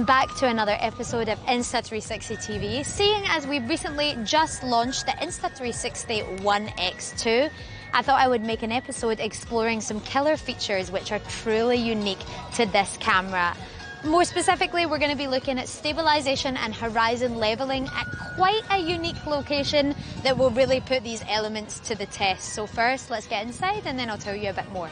back to another episode of Insta360 TV. Seeing as we recently just launched the Insta360 One X2, I thought I would make an episode exploring some killer features which are truly unique to this camera. More specifically, we're going to be looking at stabilization and horizon leveling at quite a unique location that will really put these elements to the test. So first, let's get inside and then I'll tell you a bit more.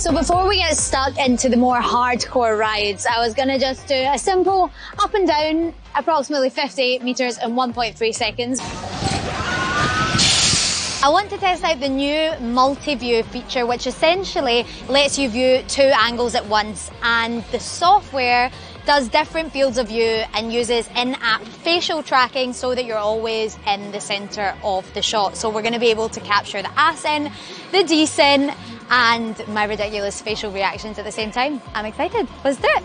So before we get stuck into the more hardcore rides, I was going to just do a simple up and down, approximately 58 meters in 1.3 seconds. I want to test out the new multi-view feature, which essentially lets you view two angles at once, and the software does different fields of view and uses in-app facial tracking so that you're always in the center of the shot. So we're going to be able to capture the asin, the desin, and my ridiculous facial reactions at the same time. I'm excited. Let's do it.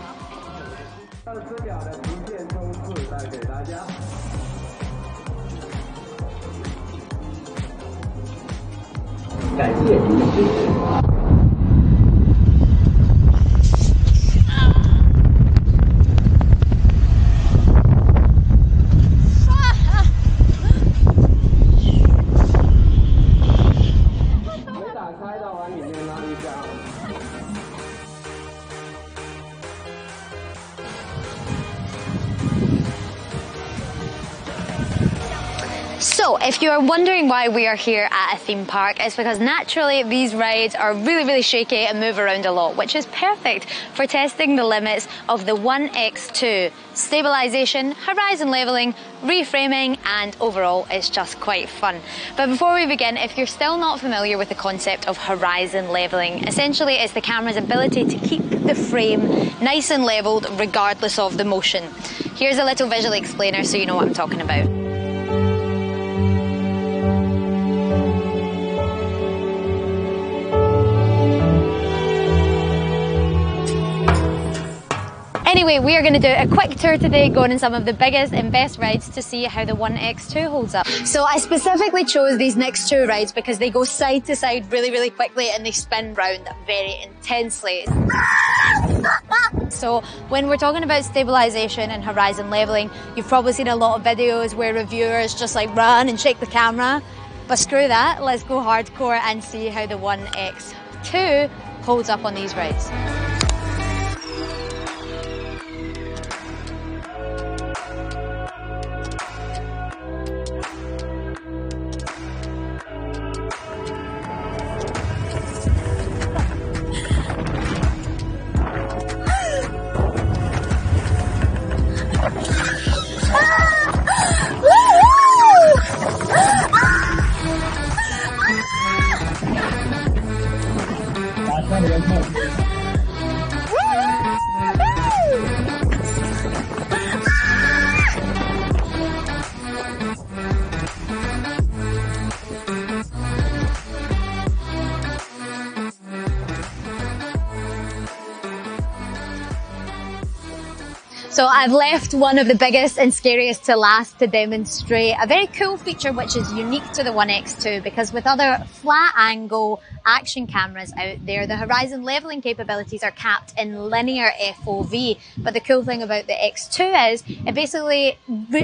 So, if you are wondering why we are here at a theme park, it's because naturally these rides are really shaky and move around a lot, which is perfect for testing the limits of the One X2. Stabilization, horizon leveling, reframing, and overall it's just quite fun. But before we begin, if you're still not familiar with the concept of horizon leveling, essentially it's the camera's ability to keep the frame nice and leveled regardless of the motion. Here's a little visual explainer so you know what I'm talking about. Anyway, we are going to do a quick tour today, going on some of the biggest and best rides to see how the One X2 holds up. So I specifically chose these next two rides because they go side to side really quickly and they spin round very intensely. So when we're talking about stabilization and horizon leveling, you've probably seen a lot of videos where reviewers just like run and shake the camera. But screw that, let's go hardcore and see how the One X2 holds up on these rides. So I've left one of the biggest and scariest to last to demonstrate a very cool feature which is unique to the One X2, because with other flat angle action cameras out there, the horizon leveling capabilities are capped in linear FOV. But the cool thing about the X2 is it basically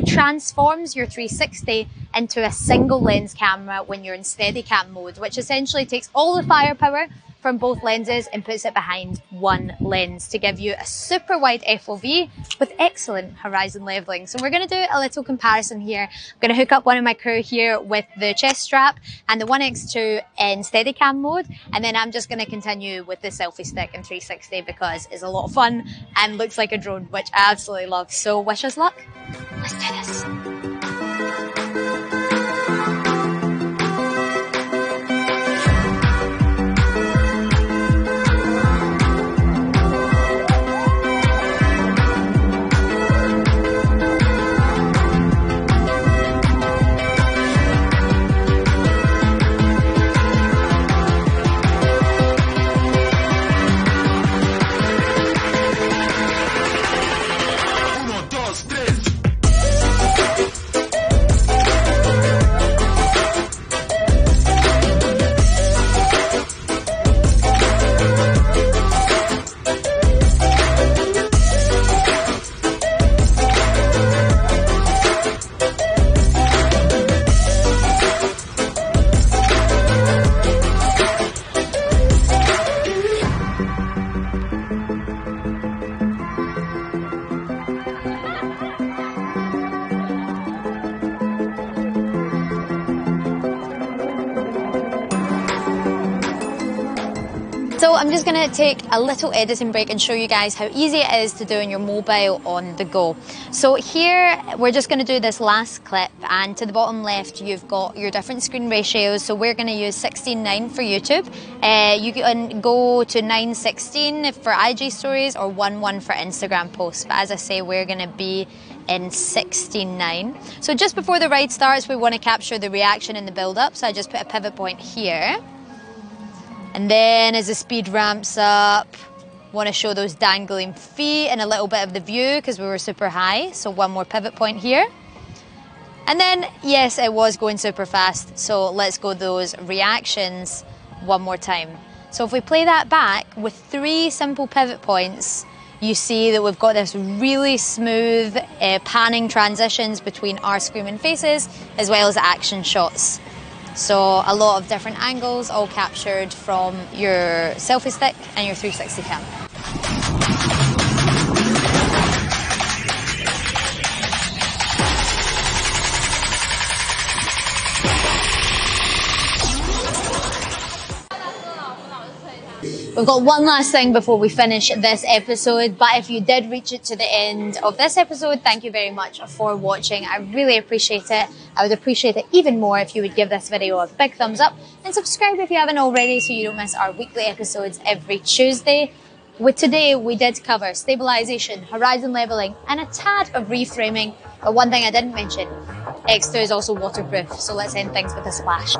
transforms your 360 into a single lens camera when you're in Steadicam mode, which essentially takes all the firepower from both lenses and puts it behind one lens to give you a super wide FOV with excellent horizon leveling. So we're going to do a little comparison here. I'm going to hook up one of my crew here with the chest strap and the One X2 in Steadicam mode, and then I'm just going to continue with the selfie stick in 360 because it's a lot of fun and looks like a drone, which I absolutely love. So wish us luck. Let's do this. So I'm just going to take a little editing break and show you guys how easy it is to do on your mobile on the go. So here we're just going to do this last clip, and to the bottom left you've got your different screen ratios. So we're going to use 16:9 for YouTube. You can go to 9:16 for IG stories or 1:1 for Instagram posts. But as I say, we're going to be in 16:9. So just before the ride starts, we want to capture the reaction and the build up. So I just put a pivot point here. And then as the speed ramps up, want to show those dangling feet and a little bit of the view because we were super high. So one more pivot point here. And then, yes, it was going super fast. So let's go those reactions one more time. So if we play that back with 3 simple pivot points, you see that we've got this really smooth panning transitions between our screaming faces as well as action shots. So a lot of different angles all captured from your selfie stick and your 360 cam. We've got one last thing before we finish this episode, but if you did reach it to the end of this episode, thank you very much for watching. I really appreciate it. I would appreciate it even more if you would give this video a big thumbs up and subscribe if you haven't already so you don't miss our weekly episodes every Tuesday. With today, we did cover stabilization, horizon leveling, and a tad of reframing. But one thing I didn't mention, X2 is also waterproof, so let's end things with a splash.